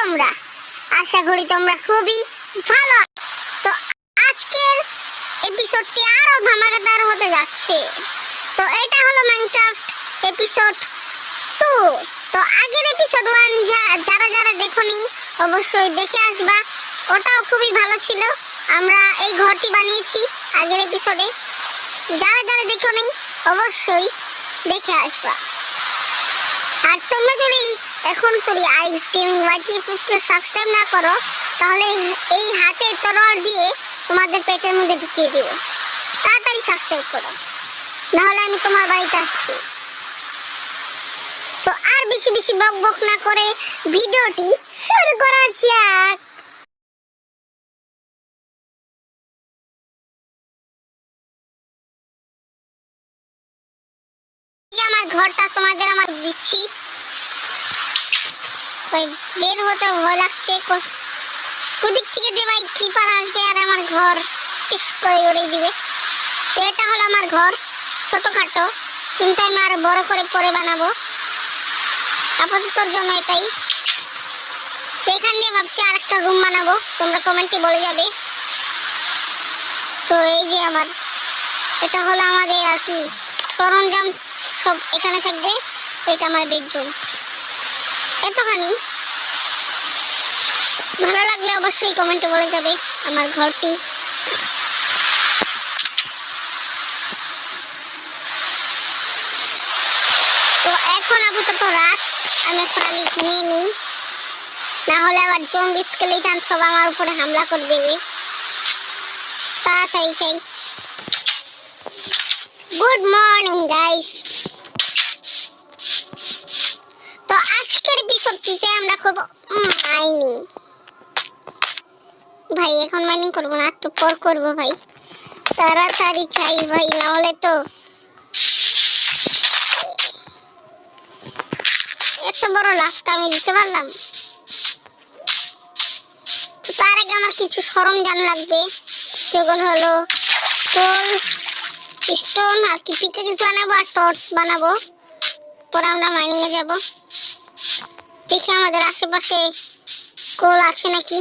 তোমরা? আশা করি তোমরা খুবই ভালো। তো আজকের এপিসোডটি আরো ধামাকাদার হতে যাচ্ছে। তো এটা হলো মাইনক্রাফট এপিসোড 2। তো আগের এপিসোড 1 যারা যারা দেখোনি অবশ্যই দেখে আসবা, ওটাও খুবই ভালো ছিল। আমরা এই ঘরটি বানিয়েছি আগের এপিসোডে, যারা যারা দেখোনি অবশ্যই দেখে আসবা। আর তোমরা যদি এখন তোরি আইস গেমিং YT50 সাবস্ক্রাইব না করো, তাহলে এই হাতে তরোয়াল দিয়ে তোমাদের পেটের মধ্যে ঢুকিয়ে দেব। তাড়াতাড়ি সাবস্ক্রাইব করো, না হলে আমি তোমার বাড়িতে আসছি। তো আর বেশি বেশি বক বক না করে ভিডিওটি শুরু করা যাক। আমার ঘরটা তোমাদের আমার দিচ্ছি। বের হতে ভয় লাগছে, কোদিক থেকে যে ভাই ক্রিপার আসবে আর আমার ঘর শেষ করে উড়িয়ে দিবে। তো এটা হলো আমার ঘর, ছোটখাটো, কিন্তু আমি আরো বড় করে পরে বানাবো। আপাততর জন্য এটাই। সেখান দিয়ে ভাবছি আর একটা রুম বানাবো, তোমরা কমেন্টে বলে যাবে। তো এই যে আমার এটা হলো আমাদের আর কি সরঞ্জাম, সব এখানে থাকবে। এটা আমার বেডরুম। এতখানি ভালো লাগলে অবশ্যই কমেন্টে বলে যাবে আমার ঘরটি। তো এখন আপাতত রাত, আমি এখন আগে ঘুমিয়ে নিই, না হলে আবার জম্বি স্কেলিটন সব আমার উপরে হামলা করে দেবে। তাড়াতাড়ি চাই। Good morning guys. তো আজকের এপিসোডটিতে আমরা করব মাইনিং। ভাই এখন মাইনিং করবো না, একটু পর করবো ভাই, তাড়াতাড়ি চাই ভাই, না হলে তো এত বড় লাফটা আমি দিতে পারলাম। তো তার আগে আমার কিছু সরঞ্জাম লাগবে, যেগুলো হলো কোল, স্টোন আর কি পিকেক্স বানাবো আর টর্চ বানাবো। পরে আমরা মাইনিং এ যাব। দেখি আমাদের আশেপাশে কোল আছে নাকি।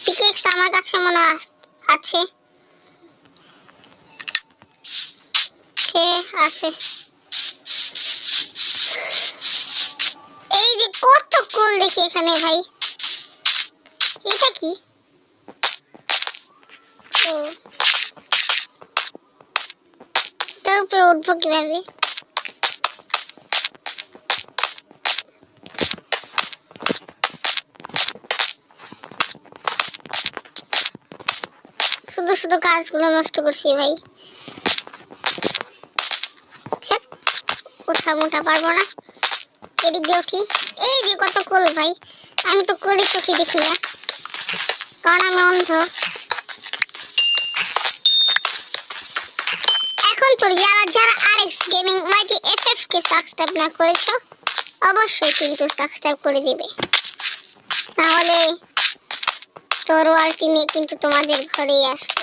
পিকেক্স আমার কাছে মনে আছে, আছে। এই যে কত কোল দেখি এখানে ভাই, এটা কি? তার উপরে উঠবো কিভাবে? শুধু শুধু কাজগুলো নষ্ট করছি ভাই। উঠা মোটা পারবো না, এদিক দিয়ে উঠি। এই যে কত কোল ভাই, আমি তো কোলের চোখে দেখি না, কারণ আমি অন্ধ। এখন তো যারা RX গেমিং YTFF কে সাবস্ক্রাইব না করেছো, অবশ্যই কিন্তু সাবস্ক্রাইব করে দিবে, তাহলে তরোয়ালটি নিয়ে কিন্তু তোমাদের ঘরেই আসবো।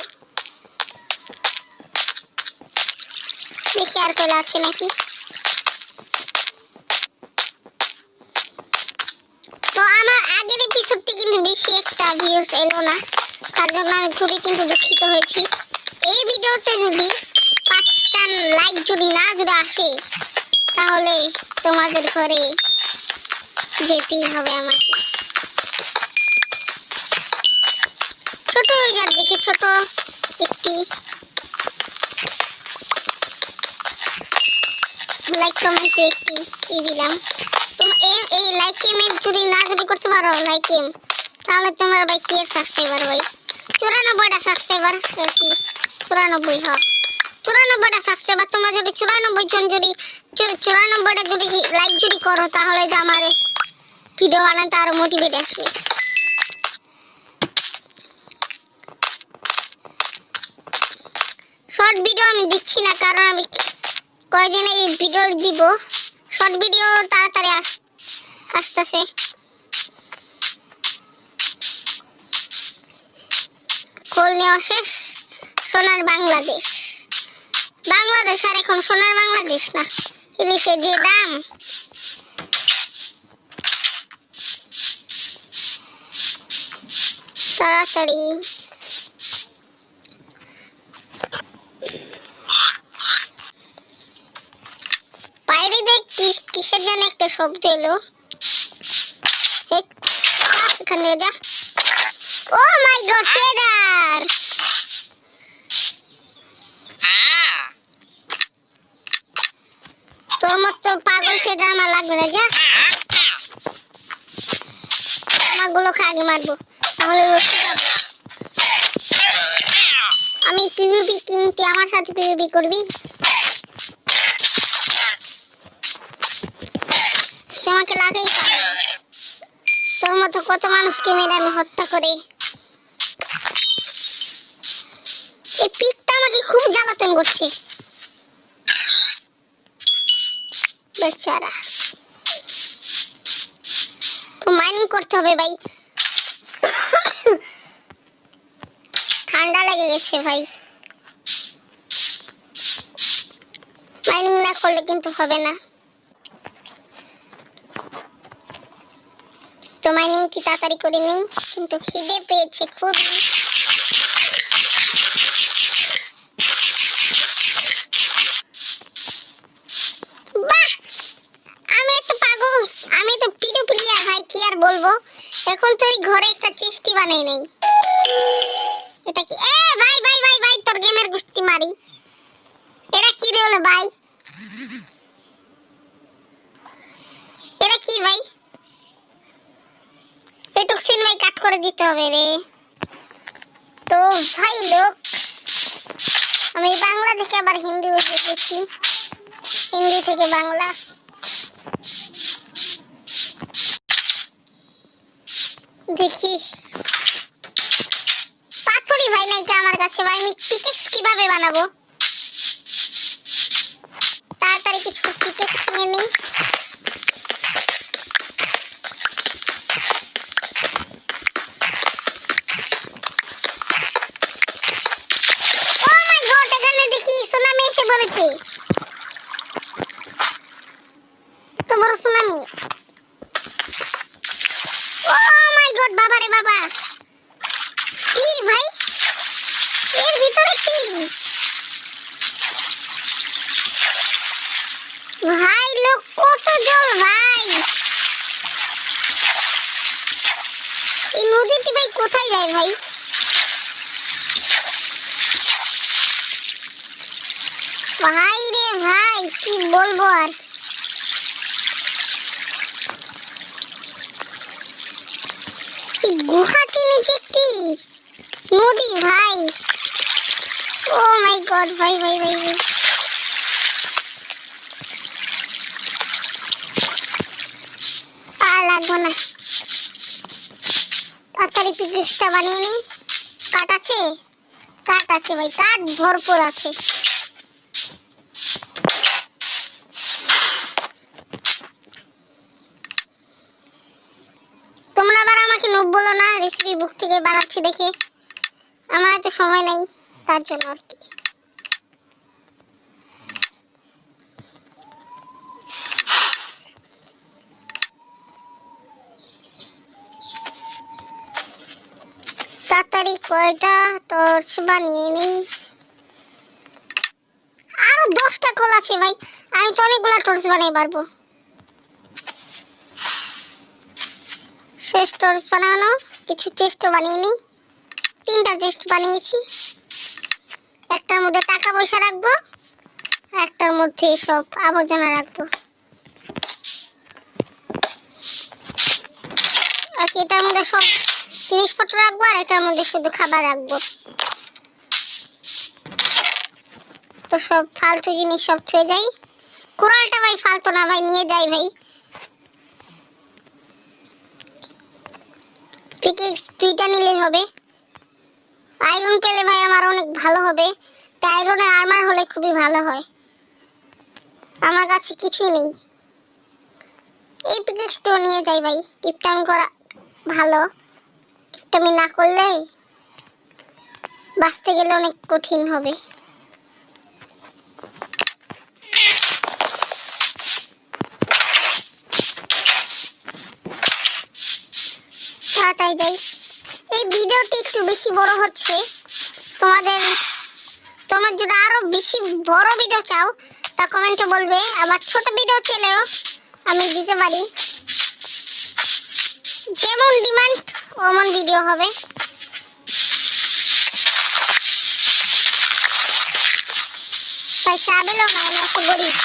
দেখি আর কোল আছে নাকি। তো আমার আগের এপিসোডটি কিন্তু বেশি একটা ভিউজ এলো না, তার জন্য আমি খুবই কিন্তু দুঃখিত হয়েছি। এই ভিডিওতে যদি 5টা লাইক যদি আসে, তাহলে তোমাদের ঘরে যেতেই হবে আমাকে। ছোট হয়ে যাক দেখে, ছোট একটি লাইক কমেন্টে একটি দিলাম। এই লাইক এম যদি করতে পারো লাইক এম, তাহলে তোমার ভাই কি সাবস্ক্রাইবার ভাই 94টা সাবস্ক্রাইবার আর কি 94 হয় 94টা সাবস্ক্রাইবার। তোমরা যদি 94 জন যদি 94টা যদি লাইক যদি করো, তাহলে যে আমার ভিডিও বানাতে আরো মোটিভেট আসবে। শর্ট ভিডিও আমি দিচ্ছি না, কারণ আমি কয়দিনে এই ভিডিও দিব। শর্ট ভিডিও তাড়াতাড়ি আসতেছে। কোল নেওয়া শেষ। সোনার বাংলাদেশ, বাংলাদেশ আর এখন সোনার বাংলাদেশ না, ইলিশের যে দাম। তাড়াতাড়ি। বাইরে দেখ কিসের যেন একটা শব্দ এলো। এখানে যা। ও মাই গড, ট্রেডার! তোর মতো পাগল ট্রেডার আমার লাগবে না, যা। আমাগুলো আগে মারবো, তাহলে আমি পিভিপি কিং, তুই আমার সাথে পিভিপি করবি? তোমাকে লাগেই, তোর মতো কত মানুষকে মেরে আমি হত্যা করে। এই পিকটা আমাকে খুব জ্বালাতন করছে, বেচারা। তো মাইনিং করতে হবে ভাই, ঠান্ডা লেগে গেছে ভাই। মাইনিং না করলে কিন্তু হবে না। তো মাইনিং কি তাড়াতাড়ি করে নিই, কিন্তু খিদে পেয়েছে খুব। বাহ, আমি তো পাগল, আমি তো পিডু প্লেয়ার ভাই, কি আর বলবো। এখন তো এই ঘরে একটা চেষ্টি বানাই নেই। এটা কি? এ ভাই ভাই ভাই ভাই, তোর গেমের গুষ্টি মারি। এটা কি রে হলো ভাই? এটা কি ভাই? এটুক সিন ভাই কাট করে দিতে হবে রে। তো ভাই লোক, আমি বাংলা থেকে আবার হিন্দি হয়ে গেছি, হিন্দি থেকে বাংলা। দেখি পাথরি ভাই নাই কি আমার কাছে ভাই? আমি পিকেক্স কিভাবে বানাবো? তাড়াতাড়ি কিছু পিকেক্স নিয়ে নিই। ও মাই গড, এখানে দেখি সুনামি এসে পড়েছে। এত বড় সুনামি! ও মাই গড, বাবা রে বাবা! কি ভাই, এর ভিতরে কি ভাই? লোক কত জল ভাই! এই নদীটি ভাই কোথায় যায় ভাই? ভাই রে ভাই, কি বলবো আর। এই গুহাটি নিচে একটি নদী ভাই। ও মাই গড ভাই ভাই ভাই ভাই, আর লাগবো না, তাড়াতাড়ি পিকেক্সটা বানিয়ে নিই। কাঠ আছে? কাঠ আছে ভাই, কাঠ ভরপুর আছে। তোমরা আবার আমাকে নুব বলো না, রেসিপি বুক থেকে বানাচ্ছি দেখে। আমার তো সময় নাই, তার জন্য আর কি। তাড়াতাড়ি কয়টা টর্চ বানিয়ে নিই। আরো 10টা কল আছে ভাই, আমি তো অনেকগুলো টর্চ বানিয়ে পারবো। শেষ টর্চ বানানো, কিছু টেস্টও বানিয়ে নিই। 3টা টেস্ট বানিয়েছি। একটার মধ্যে টাকা পয়সা রাখবো, একটার মধ্যে সব আবর্জনা রাখবো। আর এটার মধ্যে সব জিনিসপত্র রাখবো, আর এটার মধ্যে শুধু খাবার রাখবো। তো সব ফালতু জিনিস সব থুয়ে যাই। কোরালটা ভাই ফালতু না ভাই, নিয়ে যাই ভাই। পিকেক্স 2টা নিলেই হবে। আয়রন পেলে ভাই আমার অনেক ভালো হবে। আয়রনের আর্মার হলে খুবই ভালো হয়। আমার কাছে কিছুই নেই। এই পিকেক্সটাও নিয়ে যাই ভাই, কিপটামি করা ভালো। কিপটামি না করলে বাঁচতে গেলে অনেক কঠিন হবে। তাড়াতাড়ি যাই। এই ভিডিওটি একটু বেশি বড় হচ্ছে, তোমার যদি আরো বেশি বড় ভিডিও চাও তা কমেন্টে বলবে, আবার ছোট ভিডিও চাইলেও আমি দিতে পারি, যেমন ডিমান্ড ওমন ভিডিও হবে। পয়সা আবেলো না, আমি এত গরিব।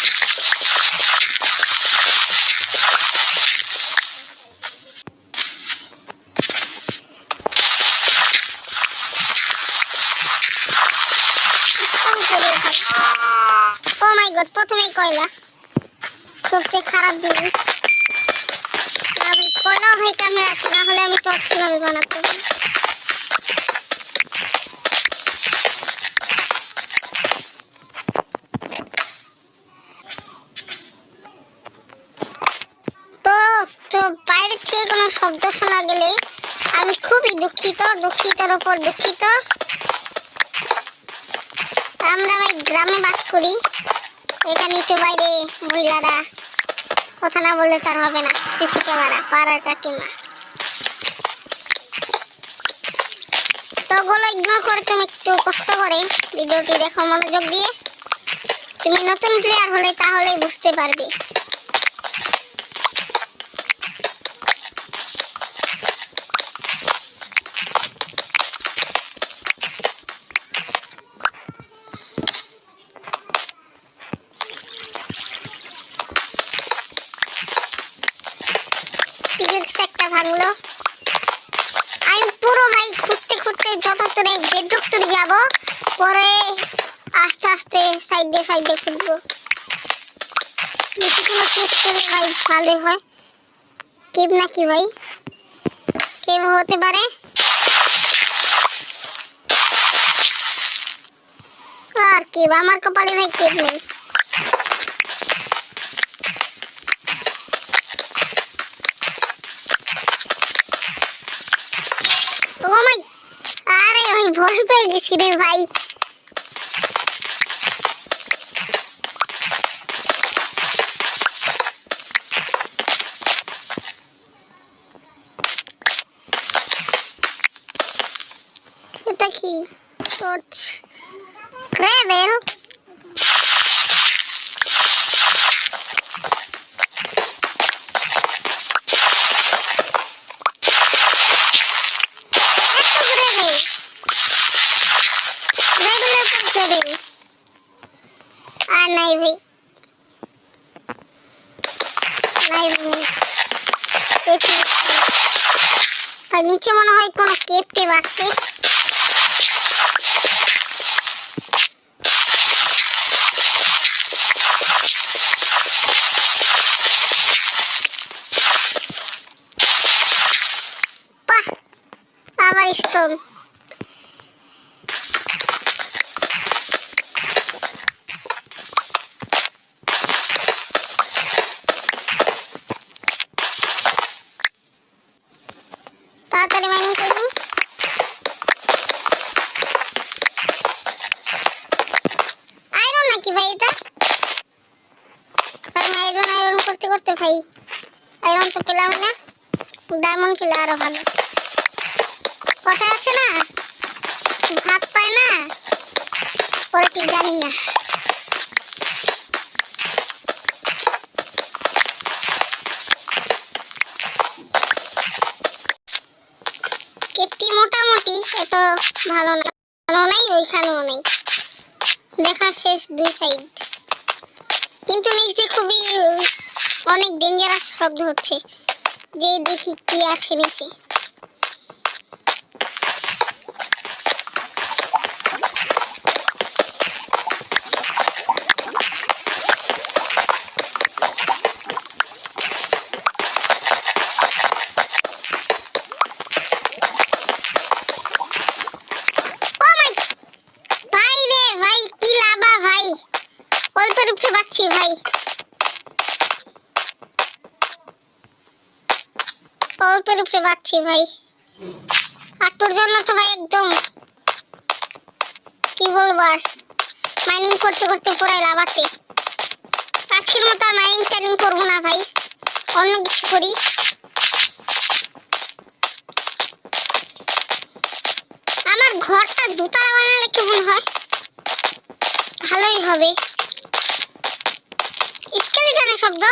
ও মাই গড, প্রথমেই কয়লা, সবচেয়ে খারাপ জিনিস। কয়লা ভাই ক্যামেরা আছে, না হলে আমি টর্চ কিভাবে বানাবো? তো বাইরে থেকে কোনো শব্দ শোনা গেলে আমি খুবই দুঃখিতর উপর দুঃখিত। আমরা ভাই গ্রামে বাস করি, এখানে একটু বাইরে মহিলারা কথা না বললে তার হবে না। সিসি ক্যামেরা, পাড়ার কাকিমা, তো ওগুলো ইগনোর করে তুমি একটু কষ্ট করে ভিডিওটি দেখো মনোযোগ দিয়ে। তুমি নতুন প্লেয়ার হলে তাহলে বুঝতে পারবে। একটা ভাঙলো, আমি পুরো ভাই খুঁজতে যতদূরে বেডরুক তুলে যাব, পরে আস্তে আস্তে সাইডে খুঁজবো। বেশি কোনো কেপ করে ভাই ভালো হয়। কেপ নাকি ভাই? কেপ হতে পারে। আর কেপ আমার কপালে ভাই কেপ নেই। আরে আমি ভয় পেয়ে গেছি রে ভাই। এটা কি? গ্রেভেল। আর নাই ভাই, নিচে মনে হয় কোনো কেপ টেপ আছে। আবার স্টোন। তাড়াতাড়ি মাইনিং করি। আয়রন নাকি ভাই এটা? ভাই আয়রন করতে ভাই আয়রন তো পেলাম না, ডায়মন্ড পেলে আরো ভালো। কথা আছে না, ভাত পায় না পরে ঠিক জানি না। কেপটি মোটামুটি এত ভালো নাই, ওইখানেও নেই, দেখা শেষ দুই সাইড। কিন্তু নিচে খুবই অনেক ডেঞ্জারাস শব্দ হচ্ছে, যে দেখি কি আছে নিচে। ভাই অল্পের উপরে পাচ্ছি ভাই, আটটোর জন্য তো ভাই একদম কি বলবো, আর মাইনিং করতে পুরাই লাভাতে। আজকের মতো আর মাইনিং টাইনিং করবো না ভাই, অন্য কিছু করি। ঘরটা দুতলা বানালে কেমন হয়? ভালোই হবে। স্কেলিটনের শব্দ।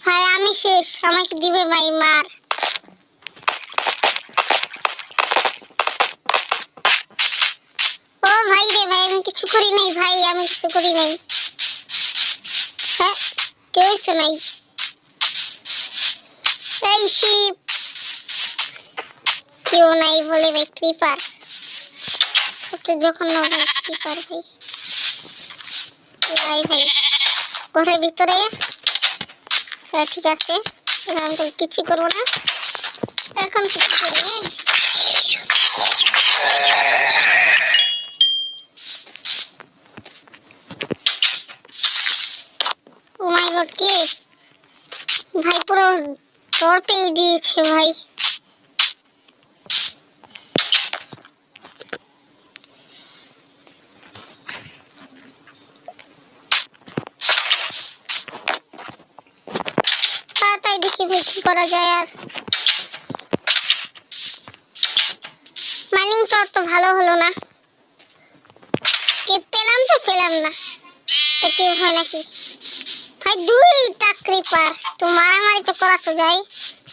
ভাই আমি শেষ, আমাকে দিবে ভাই মার। ও ভাই রে ভাই, আমি কিছু করি নাই ভাই, আমি কিছু করি নাই। হ্যাঁ, কেউ তো নাই। এই শিপ কেউ নাই বলে ভাই ক্রিপার। সবচেয়ে জঘন্য ভাই ক্রিপার ভাই। ভাই ভাই ঘরের ভিতরে। হ্যাঁ ঠিক আছে, আমি তো কিছু করবো না এখন। কিছু করি ও মাই গড, কে ভাই পুরো ডর পেয়ে দিয়েছে ভাই। তাই দেখি ভাই কি করা যায়। আর মাইনিং তো অত ভালো হলো না, কে পেলাম তো পেলাম না, তো কি হয় নাকি ভাই? দুইটা ক্রিপার তো মারামারি তো করা তো যায়,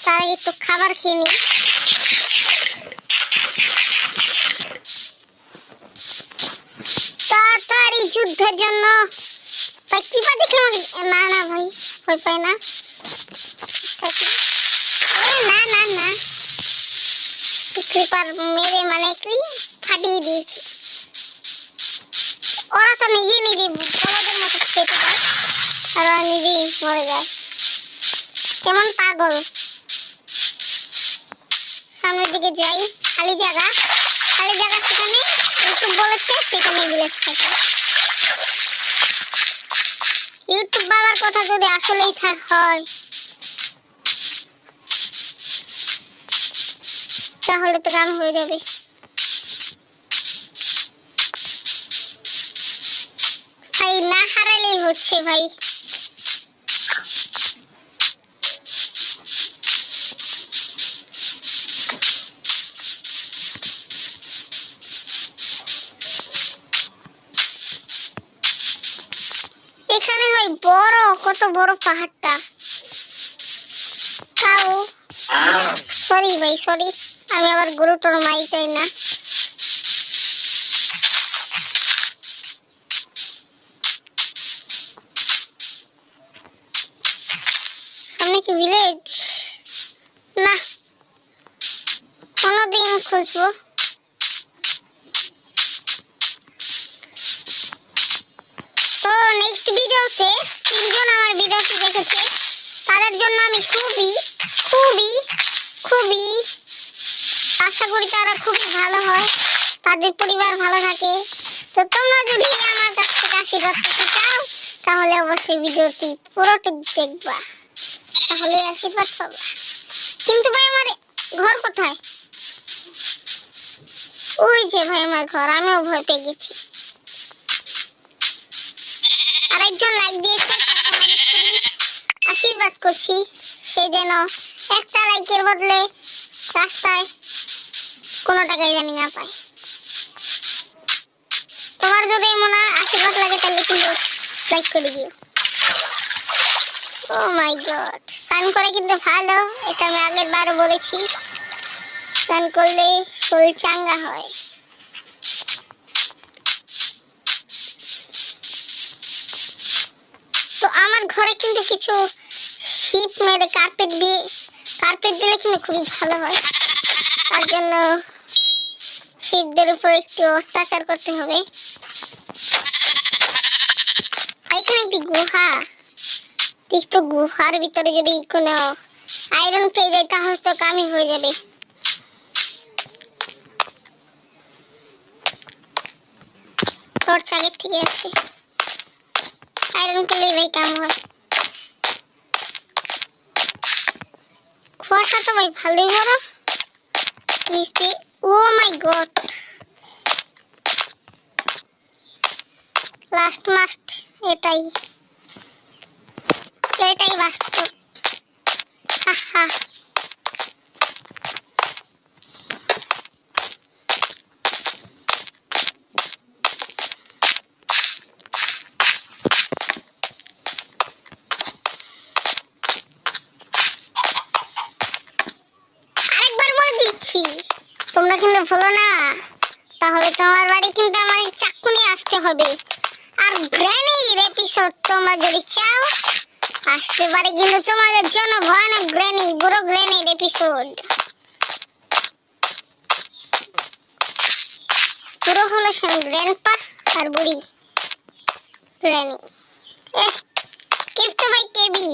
তার আগে একটু খাবার খেয়ে নি। তাড়াতাড়ি যুদ্ধের জন্য ভাই ক্রিপার দেখে না না ভাই ভয় পায় না। না না না, ক্রিপার মেরে মানে কি ফাটিয়ে দিয়েছে। ওরা তো নিজে নিজে বলদের মতো খেতে পায়, আর ওরা নিজেই মরে যায়। কেমন পাগল। সামনের দিকে যাই, খালি জায়গা সেখানে ইউটিউব বলেছে সেখানে ভিলেজ থাকে। ইউটিউব বাবার কথা যদি আসলেই হয় তাহলে তো কাম হয়ে যাবে। ভাই না হারালেই হচ্ছে ভাই। এখানে ভাই বড়, কত বড় পাহাড়টা। তাও সরি ভাই সরি, আমি আবার গরুটার মাইটাই না। সামনে কি ভিলেজ? না, কোনদিন খুঁজবো। তো নেক্সট ভিডিওতে তিনজন আমার ভিডিওটি দেখেছে, তাদের জন্য আমি খুবই খুবই খুবই আশা করি তারা খুবই ভালো হয়, তাদের পরিবার ভালো থাকে। তো তোমরা যদি আমার কাছ থেকে আশীর্বাদ পেতে চাও তাহলে অবশ্যই ভিডিওটি পুরোটি দেখবা, তাহলে আশীর্বাদ পাবা। কিন্তু ভাই আমার ঘর কোথায়? ওই যে ভাই আমার ঘর, আমিও ভয় পেয়ে গেছি। আরেকজন লাইক দিয়েছে, আশীর্বাদ করছি সে যেন একটা লাইকের বদলে রাস্তায় কোনো টাকাই জানি না পায়। তোমার যদি এমন আশীর্বাদ লাগে তাহলে কিন্তু লাইক করে দিও। ও মাই গড, স্নান করে কিন্তু ভালো, এটা আমি আগের বারও বলেছি, স্নান করলে শরীর চাঙ্গা হয়। তো আমার ঘরে কিন্তু কিছু শিপ মেরে কার্পেট দিলে কিন্তু খুবই ভালো হয়। তার জন্য শিপদের উপর একটু অত্যাচার করতে হবে। এখানে একটি গুহা, তো গুহার ভিতরে যদি কোনো আয়রন পেয়ে যায় তাহলে তো কামই হয়ে যাবে। টর্চ আগের থেকে আছে, আয়রন পেলেই ভাই কাম হয়। গুহাটা তো ভাই ভালোই বড়। ও মাই গড, লাস্ট মাস্ট এটাই বাস্তব। আহা কিন্তু ভুলো না, তাহলে তোমার বাড়ি কিন্তু আমাকে চাকু নিয়ে আসতে হবে। আর গ্র্যানির এপিসোড তোমরা যদি চাও, আসতে পারে কিন্তু তোমাদের জন্য ভয়ানক গ্র্যানি, বুড়ো গ্র্যানির এপিসোড। পুরো হলো সে গ্র্যান্ডপা আর বুড়ি গ্র্যানি। কেভ তো ভাই কেবি,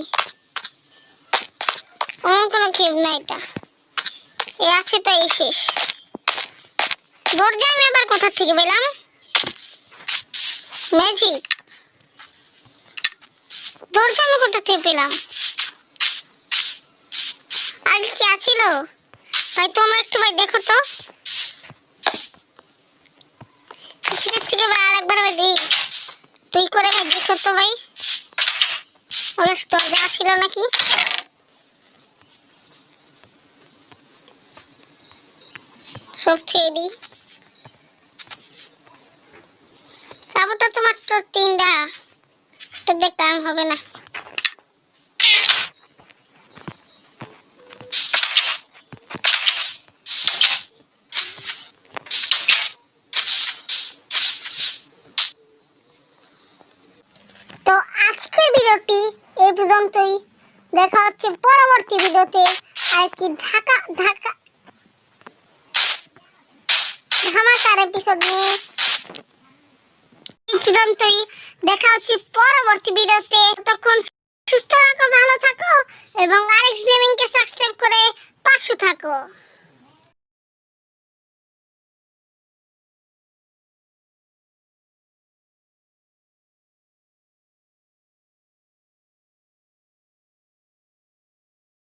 অন্য কোনো কেভ না এটা। এ আছে তো এই শেষ। দরজা আমি আবার কোথা থেকে পেলাম? ম্যাজিক দরজা আমি কোথা থেকে পেলাম? আগে কি আছিল ভাই? তোমরা একটু ভাই দেখো তো, ফিরে থেকে ভাই আরেকবার ভাই দেখ, তুই করে ভাই দেখো তো ভাই, ওই দরজা ছিল নাকি? সব ছেড়ে দিই। আপাতত তো মাত্র 3টা, তো দেখতাম হবে না। তো আজকের ভিডিওটি এই পর্যন্তই, দেখা হচ্ছে পরবর্তী ভিডিওতে আরেকটি ধামাকার এপিসোড নিয়ে। এই পর্যন্তই, দেখা হচ্ছে পরবর্তী ভিডিওতে। ততক্ষণ সুস্থ থাকো, ভালো থাকো এবং আরেক গেমিংকে সাবস্ক্রাইব করে পাশে থাকো।